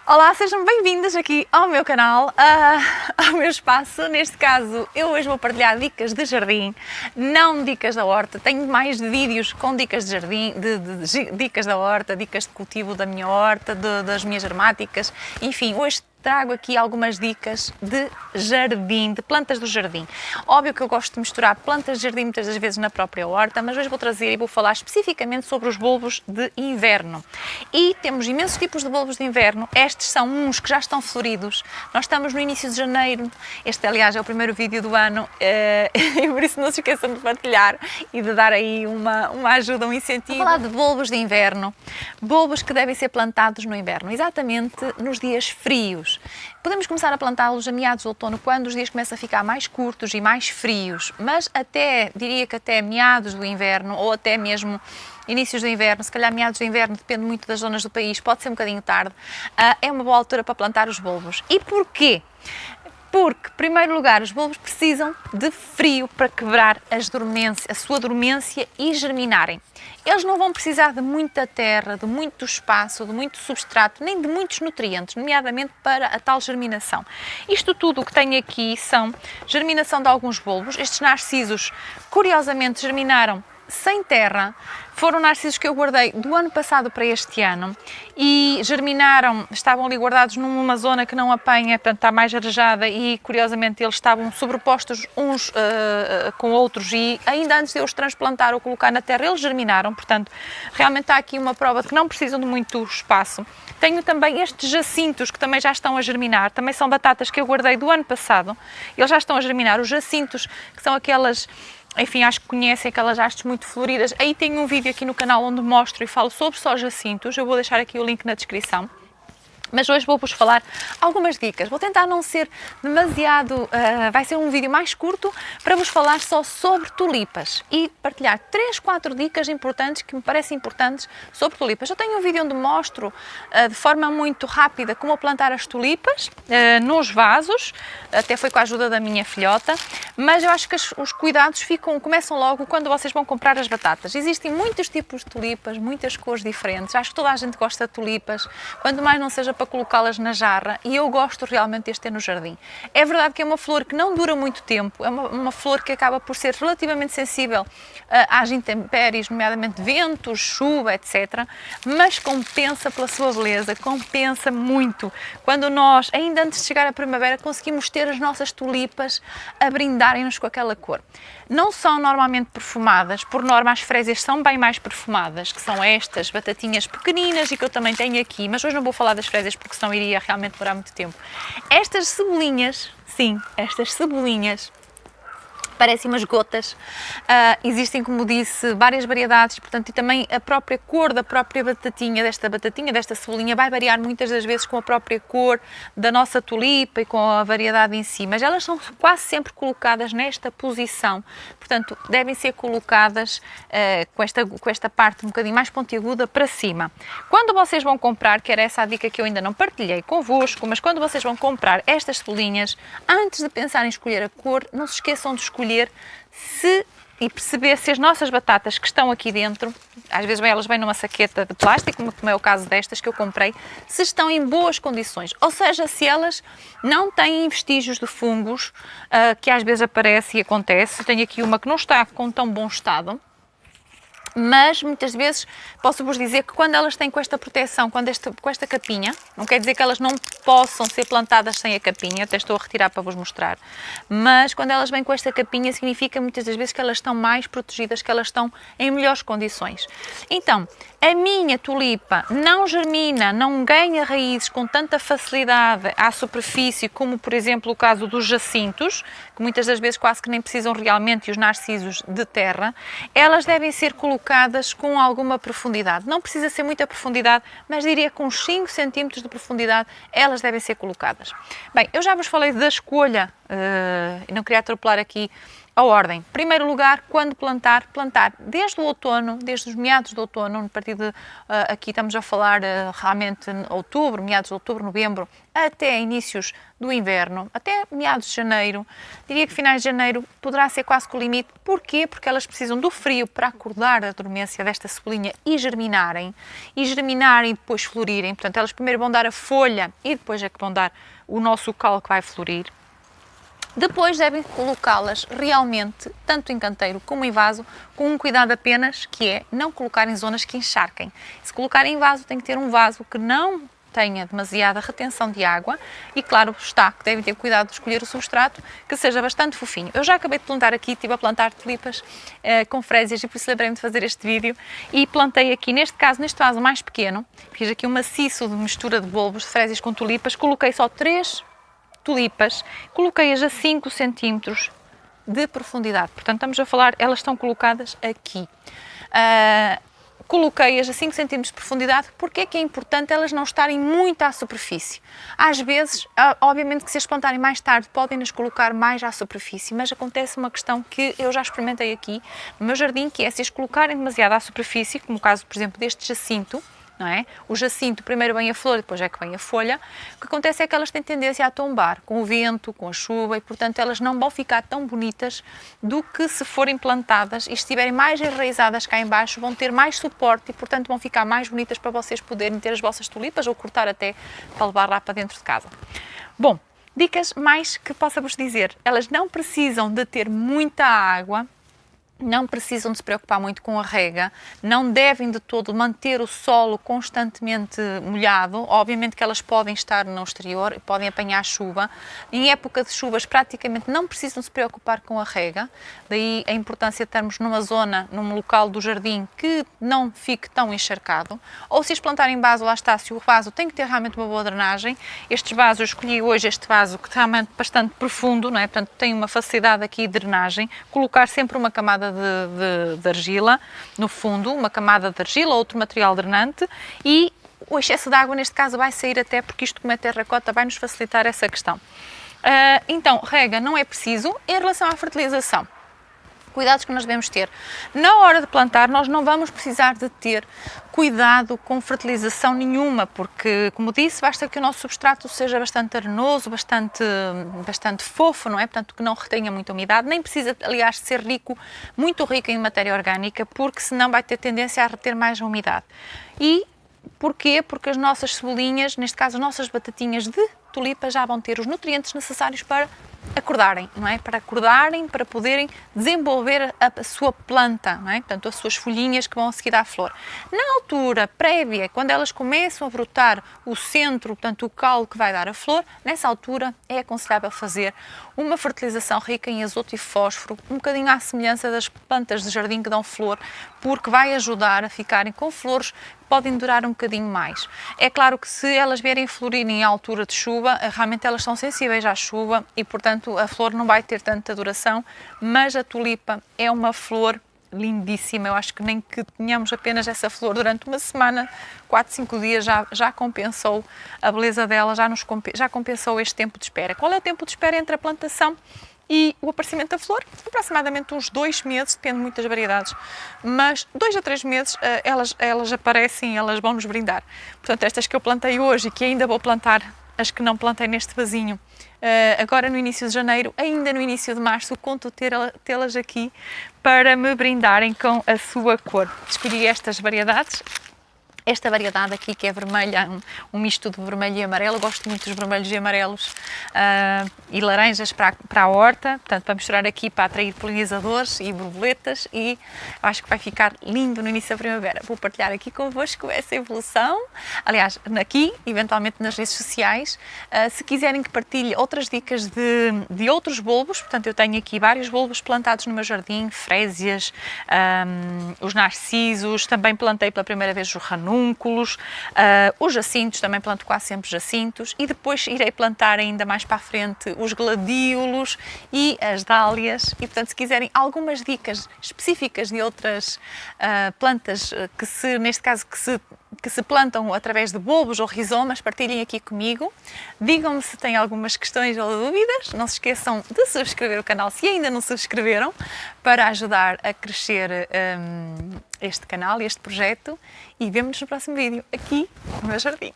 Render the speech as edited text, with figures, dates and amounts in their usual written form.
Olá, sejam bem-vindas aqui ao meu canal, ao meu espaço. Neste caso, eu hoje vou partilhar dicas de jardim, não dicas da horta. Tenho mais vídeos com dicas de jardim, dicas da horta, dicas de cultivo da minha horta, das minhas aromáticas. Enfim, hoje trago aqui algumas dicas de jardim, de plantas do jardim. Óbvio que eu gosto de misturar plantas de jardim muitas das vezes na própria horta, mas hoje vou trazer e vou falar especificamente sobre os bulbos de inverno. E temos imensos tipos de bulbos de inverno. Estes são uns que já estão floridos. Nós estamos no início de janeiro. Este, aliás, é o primeiro vídeo do ano e por isso não se esqueçam de partilhar e de dar aí uma ajuda, um incentivo. Vou falar de bulbos de inverno, bulbos que devem ser plantados no inverno, exatamente nos dias frios. Podemos começar a plantá-los a meados de outono, quando os dias começam a ficar mais curtos e mais frios, mas diria que até meados do inverno ou até mesmo inícios do inverno, se calhar meados do inverno, depende muito das zonas do país, pode ser um bocadinho tarde, é uma boa altura para plantar os bulbos. E porquê? Porque, em primeiro lugar, os bulbos precisam de frio para quebrar a sua dormência e germinarem. Eles não vão precisar de muita terra, de muito espaço, de muito substrato, nem de muitos nutrientes, nomeadamente para a tal germinação. Isto tudo o que tenho aqui são germinação de alguns bulbos. Estes narcisos, curiosamente, germinaram sem terra. Foram narcisos que eu guardei do ano passado para este ano e germinaram, estavam ali guardados numa zona que não apanha, portanto está mais arejada, e curiosamente eles estavam sobrepostos uns com outros, e ainda antes de eu os transplantar ou colocar na terra eles germinaram. Portanto realmente está aqui uma prova de que não precisam de muito espaço. Tenho também estes jacintos que também já estão a germinar, também são batatas que eu guardei do ano passado, eles já estão a germinar. Os jacintos, que são aquelas, enfim, acho que conhecem aquelas hastes muito floridas. Aí tenho um vídeo aqui no canal onde mostro e falo sobre só jacintos, eu vou deixar aqui o link na descrição. Mas hoje vou-vos falar algumas dicas. Vou tentar não ser demasiado, vai ser um vídeo mais curto para vos falar só sobre tulipas e partilhar 3, 4 dicas importantes que me parecem importantes sobre tulipas. Eu tenho um vídeo onde mostro de forma muito rápida como plantar as tulipas nos vasos, até foi com a ajuda da minha filhota, mas eu acho que os cuidados começam logo quando vocês vão comprar as batatas. Existem muitos tipos de tulipas, muitas cores diferentes, acho que toda a gente gosta de tulipas, quanto mais não seja para colocá-las na jarra, e eu gosto realmente de ter no jardim. É verdade que é uma flor que não dura muito tempo, é uma flor que acaba por ser relativamente sensível às intempéries, nomeadamente ventos, chuva, etc. Mas compensa pela sua beleza, compensa muito quando nós, ainda antes de chegar à primavera, conseguimos ter as nossas tulipas a brindarem-nos com aquela cor. Não são normalmente perfumadas, por norma as frésias são bem mais perfumadas, que são estas batatinhas pequeninas e que eu também tenho aqui, mas hoje não vou falar das frésias porque senão iria realmente demorar muito tempo. Estas cebolinhas, sim, estas cebolinhas, parecem umas gotas. Existem, como disse, várias variedades, portanto, e também a própria cor da própria batatinha, desta cebolinha, vai variar muitas das vezes com a própria cor da nossa tulipa e com a variedade em si, mas elas são quase sempre colocadas nesta posição, portanto, devem ser colocadas com esta parte um bocadinho mais pontiaguda para cima. Quando vocês vão comprar, que era essa a dica que eu ainda não partilhei convosco, mas quando vocês vão comprar estas cebolinhas, antes de pensar em escolher a cor, não se esqueçam de escolher e perceber se as nossas batatas que estão aqui dentro, às vezes elas vêm numa saqueta de plástico, como é o caso destas que eu comprei, se estão em boas condições, ou seja, se elas não têm vestígios de fungos, que às vezes aparece e acontece. Eu tenho aqui uma que não está com tão bom estado, mas muitas vezes posso-vos dizer que quando elas têm com esta proteção, com esta capinha, não quer dizer que elas não possam ser plantadas sem a capinha, até estou a retirar para vos mostrar, mas quando elas vêm com esta capinha significa muitas das vezes que elas estão mais protegidas, que elas estão em melhores condições. Então, a minha tulipa não germina, não ganha raízes com tanta facilidade à superfície, como por exemplo o caso dos jacintos, que muitas das vezes quase que nem precisam realmente, e os narcisos de terra. Elas devem ser colocadas com alguma profundidade, não precisa ser muita profundidade, mas diria que uns 5 cm de profundidade elas devem ser colocadas. Bem, eu já vos falei da escolha, e não queria atropelar aqui a ordem. Em primeiro lugar, quando plantar, plantar desde o outono, desde os meados de outono, a partir de, aqui estamos a falar realmente outubro, meados de outubro, novembro, até inícios do inverno, até meados de janeiro. Diria que finais de janeiro poderá ser quase que o limite. Porquê? Porque elas precisam do frio para acordar a dormência desta cebolinha e germinarem e depois florirem. Portanto, elas primeiro vão dar a folha e depois é que vão dar o nosso cal que vai florir. Depois devem colocá-las realmente, tanto em canteiro como em vaso, com um cuidado apenas, que é não colocar em zonas que encharquem. Se colocar em vaso, tem que ter um vaso que não tenha demasiada retenção de água e, claro está, que devem ter cuidado de escolher o substrato que seja bastante fofinho. Eu já acabei de plantar aqui, estive a plantar tulipas com frésias e por isso lembrei-me de fazer este vídeo e plantei aqui, neste caso, neste vaso mais pequeno, fiz aqui um maciço de mistura de bulbos de frésias com tulipas, coloquei só 3 tulipas, coloquei-as a 5 cm de profundidade, portanto estamos a falar, elas estão colocadas aqui. Coloquei-as a 5 cm de profundidade, porque é que é importante elas não estarem muito à superfície. Às vezes, obviamente que se as plantarem mais tarde, podem-nas colocar mais à superfície, mas acontece uma questão que eu já experimentei aqui no meu jardim, que é se as colocarem demasiado à superfície, como o caso, por exemplo, deste jacinto, não é? O jacinto primeiro vem a flor, depois é que vem a folha. O que acontece é que elas têm tendência a tombar com o vento, com a chuva e, portanto, elas não vão ficar tão bonitas do que se forem plantadas e estiverem mais enraizadas cá em baixo, vão ter mais suporte e, portanto, vão ficar mais bonitas para vocês poderem ter as vossas tulipas ou cortar até para levar lá para dentro de casa. Bom, dicas mais que possa-vos dizer. Elas não precisam de ter muita água, não precisam de se preocupar muito com a rega, não devem de todo manter o solo constantemente molhado. Obviamente que elas podem estar no exterior, podem apanhar chuva. Em época de chuvas praticamente não precisam se preocupar com a rega, daí a importância de termos numa zona, num local do jardim que não fique tão encharcado. Ou se as plantarem em vaso, lá está, se o vaso tem que ter realmente uma boa drenagem. Estes vasos, eu escolhi hoje este vaso que realmente bastante profundo, não é? Portanto tem uma facilidade aqui de drenagem, colocar sempre uma camada de argila no fundo, uma camada de argila ou outro material drenante e o excesso de água neste caso vai sair até porque isto como é terracota vai nos facilitar essa questão. Então, rega não é preciso. Em relação à fertilização, cuidados que nós devemos ter. Na hora de plantar, nós não vamos precisar de ter cuidado com fertilização nenhuma, porque, como disse, basta que o nosso substrato seja bastante arenoso, bastante fofo, não é? Portanto, que não retenha muita umidade. Nem precisa, aliás, ser muito rico em matéria orgânica, porque senão vai ter tendência a reter mais a umidade. E porquê? Porque as nossas cebolinhas, neste caso as nossas batatinhas de tulipa, já vão ter os nutrientes necessários para acordarem, não é? Para acordarem, para poderem desenvolver a sua planta, não é? Portanto, as suas folhinhas que vão a seguir à flor. Na altura prévia, quando elas começam a brotar o centro, portanto, o caule que vai dar a flor, nessa altura é aconselhável fazer uma fertilização rica em azoto e fósforo, um bocadinho à semelhança das plantas de jardim que dão flor, porque vai ajudar a ficarem com flores que podem durar um bocadinho mais. É claro que se elas vierem florir em altura de chuva, realmente elas são sensíveis à chuva e, portanto, a flor não vai ter tanta duração, mas a tulipa é uma flor lindíssima. Eu acho que nem que tenhamos apenas essa flor durante uma semana, 4, 5 dias já compensou a beleza dela, já compensou este tempo de espera. Qual é o tempo de espera entre a plantação e o aparecimento da flor? Aproximadamente uns 2 meses, depende muito das variedades, mas 2 a 3 meses elas aparecem e elas vão nos brindar. Portanto, estas que eu plantei hoje e que ainda vou plantar, as que não plantei neste vasinho, agora no início de janeiro, ainda no início de março, conto tê-las aqui para me brindarem com a sua cor. Escolhi estas variedades. Esta variedade aqui que é vermelha, um misto de vermelho e amarelo, eu gosto muito dos vermelhos e amarelos e laranjas para a horta, portanto para misturar aqui para atrair polinizadores e borboletas e acho que vai ficar lindo no início da primavera. Vou partilhar aqui convosco essa evolução, aliás, aqui, eventualmente nas redes sociais. Se quiserem que partilhe outras dicas de outros bulbos, portanto eu tenho aqui vários bulbos plantados no meu jardim, frésias, os narcisos, também plantei pela primeira vez os ranúnculos, os jacintos, também planto quase sempre jacintos e depois irei plantar ainda mais para a frente os gladiolos e as dálias e, portanto, se quiserem algumas dicas específicas de outras plantas que se, neste caso, que se que se plantam através de bulbos ou rizomas, partilhem aqui comigo. Digam-me se têm algumas questões ou dúvidas. Não se esqueçam de subscrever o canal se ainda não subscreveram, para ajudar a crescer este canal, este projeto. E vemo-nos no próximo vídeo, aqui no meu jardim.